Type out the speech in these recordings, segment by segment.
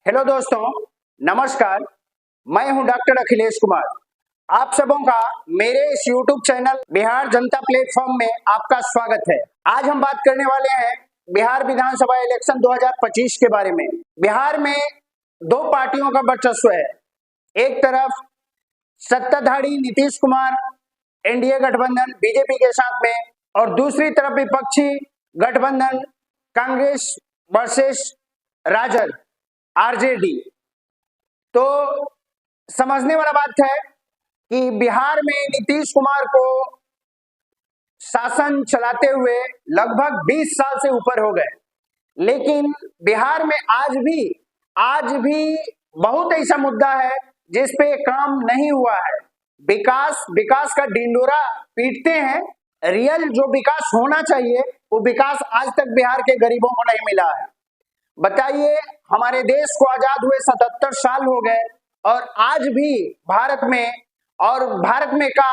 Hello दोस्तों, नमस्कार। मैं हूं डॉक्टर अखिलेश कुमार। आप सबों का मेरे इस YouTube चैनल बिहार जनता प्लेटफॉर्म में आपका स्वागत है। आज हम बात करने वाले हैं बिहार विधानसभा इलेक्शन 2025 के बारे में। बिहार में दो पार्टियों का वर्चस्व है। एक तरफ सत्ताधारी नीतीश कुमार एनडीए गठबंधन बीजेपी के साथ में, और दूसरी तरफ विपक्षी गठबंधन कांग्रेस वर्सेस राजद आरजेडी। तो समझने वाला बात है कि बिहार में नीतीश कुमार को शासन चलाते हुए लगभग 20 साल से ऊपर हो गए, लेकिन बिहार में आज भी बहुत ऐसा मुद्दा है जिस पे काम नहीं हुआ है। विकास का ढिंडोरा पीटते हैं। रियल जो विकास होना चाहिए वो विकास आज तक बिहार के गरीबों को नहीं मिला है। बताइए, हमारे देश को आजाद हुए 77 साल हो गए और आज भी भारत में का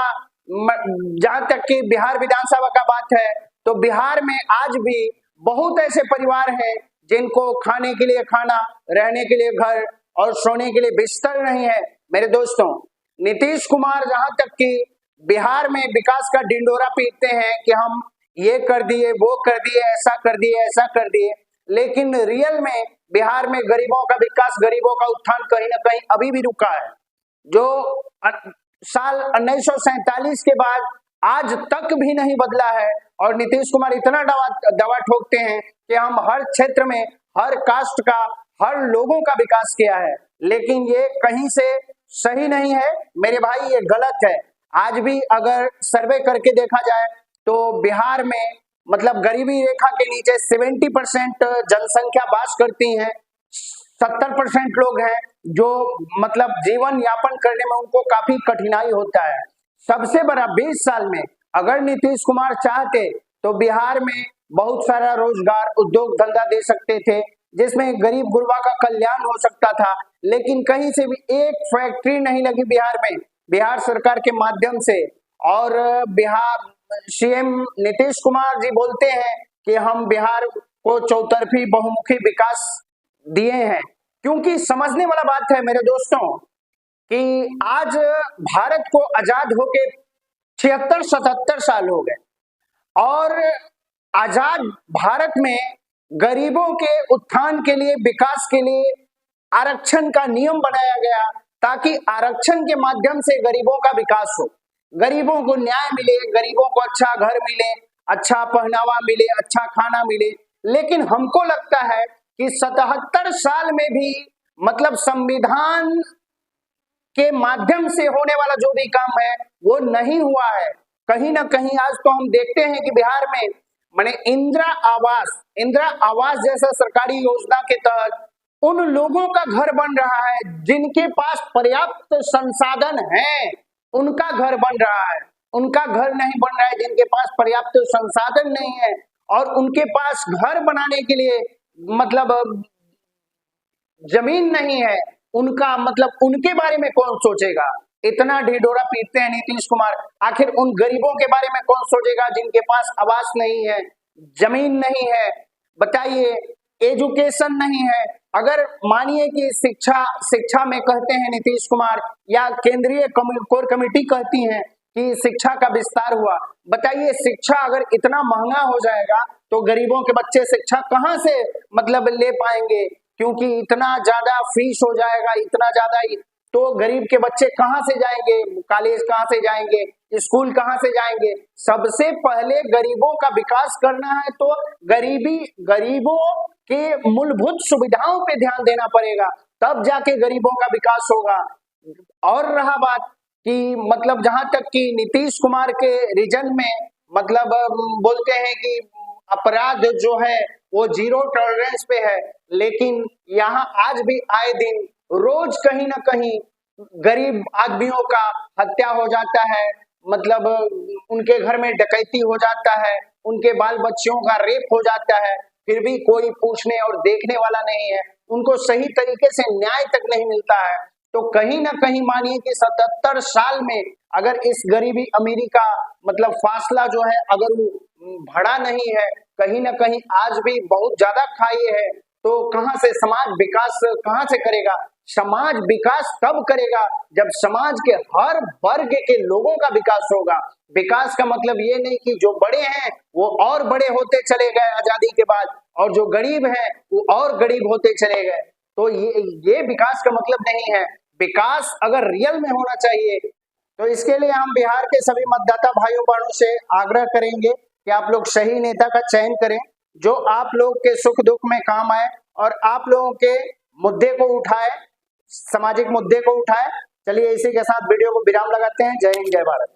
जहां तक कि बिहार विधानसभा का बात है तो बिहार में आज भी बहुत ऐसे परिवार हैं जिनको खाने के लिए खाना, रहने के लिए घर और सोने के लिए बिस्तर नहीं है। मेरे दोस्तों, नीतीश कुमार जहां तक कि बिहार में विकास का ढिंडोरा पीटते हैं कि हम ये कर दिए, वो कर दिए, ऐसा कर दिए, ऐसा कर दिए, लेकिन रियल में बिहार में गरीबों का विकास, गरीबों का उत्थान कहीं ना कहीं अभी भी रुका है। जो साल 1947 के बाद आज तक भी नहीं बदला है और नीतीश कुमार इतना दवा ठोकते हैं कि हम हर क्षेत्र में, हर कास्ट का, हर लोगों का विकास किया है, लेकिन ये कहीं से सही नहीं है मेरे भाई, ये गलत है। आज भी अगर सर्वे करके देखा जाए तो बिहार में मतलब गरीबी रेखा के नीचे 70% जनसंख्या वास करती है। 70% लोग हैं जो मतलब जीवन यापन करने में उनको काफी कठिनाई होता है। सबसे बड़ा 20 साल में अगर नीतीश कुमार चाहते तो बिहार में बहुत सारा रोजगार, उद्योग धंधा दे सकते थे जिसमें गरीब गुरबा का कल्याण हो सकता था, लेकिन कहीं से भी एक फैक्ट्री नहीं लगी बिहार में बिहार सरकार के माध्यम से। और बिहार सीएम नीतीश कुमार जी बोलते हैं कि हम बिहार को चौतरफी बहुमुखी विकास दिए हैं, क्योंकि समझने वाला बात है मेरे दोस्तों कि आज भारत को आजाद होके 76-77 साल हो गए और आजाद भारत में गरीबों के उत्थान के लिए, विकास के लिए आरक्षण का नियम बनाया गया ताकि आरक्षण के माध्यम से गरीबों का विकास हो, गरीबों को न्याय मिले, गरीबों को अच्छा घर मिले, अच्छा पहनावा मिले, अच्छा खाना मिले। लेकिन हमको लगता है कि 77 साल में भी मतलब संविधान के माध्यम से होने वाला जो भी काम है वो नहीं हुआ है। कहीं ना कहीं आज तो हम देखते हैं कि बिहार में माने इंदिरा आवास जैसा सरकारी योजना के तहत उन लोगों का घर बन रहा है जिनके पास पर्याप्त संसाधन है, उनका घर बन रहा है। उनका घर नहीं बन रहा है जिनके पास पर्याप्त संसाधन नहीं है, और उनके पास घर बनाने के लिए मतलब जमीन नहीं है, उनका मतलब उनके बारे में कौन सोचेगा। इतना ढिढोरा पीटते हैं नीतीश कुमार, आखिर उन गरीबों के बारे में कौन सोचेगा जिनके पास आवास नहीं है, जमीन नहीं है। बताइए, एजुकेशन नहीं है। अगर मानिए कि शिक्षा में कहते हैं नीतीश कुमार या केंद्रीय कोर कमेटी कहती है कि शिक्षा का विस्तार हुआ, बताइए शिक्षा अगर इतना महंगा हो जाएगा तो गरीबों के बच्चे शिक्षा कहां से मतलब ले पाएंगे, क्योंकि इतना ज्यादा फीस हो जाएगा, इतना ज्यादा, तो गरीब के बच्चे कहां से जाएंगे, कॉलेज कहां से जाएंगे, स्कूल कहां से जाएंगे। सबसे पहले गरीबों का विकास करना है तो गरीबों के मूलभूत सुविधाओं पे ध्यान देना पड़ेगा, तब जाके गरीबों का विकास होगा। और रहा बात कि मतलब जहां तक कि नीतीश कुमार के रीजन में मतलब बोलते हैं कि अपराध जो है वो 0 टॉलरेंस पे है, लेकिन यहाँ आज भी आए दिन रोज कहीं ना कहीं गरीब आदमियों का हत्या हो जाता है, मतलब उनके घर में डकैती हो जाता है, उनके बाल बच्चों का रेप हो जाता है, फिर भी कोई पूछने और देखने वाला नहीं है, उनको सही तरीके से न्याय तक नहीं मिलता है। तो कहीं ना कहीं मानिए कि 77 साल में अगर इस गरीबी अमीरी का मतलब फासला जो है अगर वो बढ़ा नहीं है, कहीं ना कहीं आज भी बहुत ज्यादा खाई है, तो कहां से समाज विकास कहां से करेगा? समाज विकास तब करेगा जब समाज के हर वर्ग के लोगों का विकास होगा। विकास का मतलब ये नहीं कि जो बड़े हैं वो और बड़े होते चले गए आजादी के बाद, और जो गरीब हैं वो और गरीब होते चले गए। तो ये विकास का मतलब नहीं है। विकास अगर रियल में होना चाहिए तो इसके लिए हम बिहार के सभी मतदाता भाइयों बहनों से आग्रह करेंगे कि आप लोग सही नेता का चयन करें, जो आप लोग के सुख दुख में काम आए और आप लोगों के मुद्दे को उठाए, सामाजिक मुद्दे को उठाए। चलिए इसी के साथ वीडियो को विराम लगाते हैं। जय हिंद, जय भारत।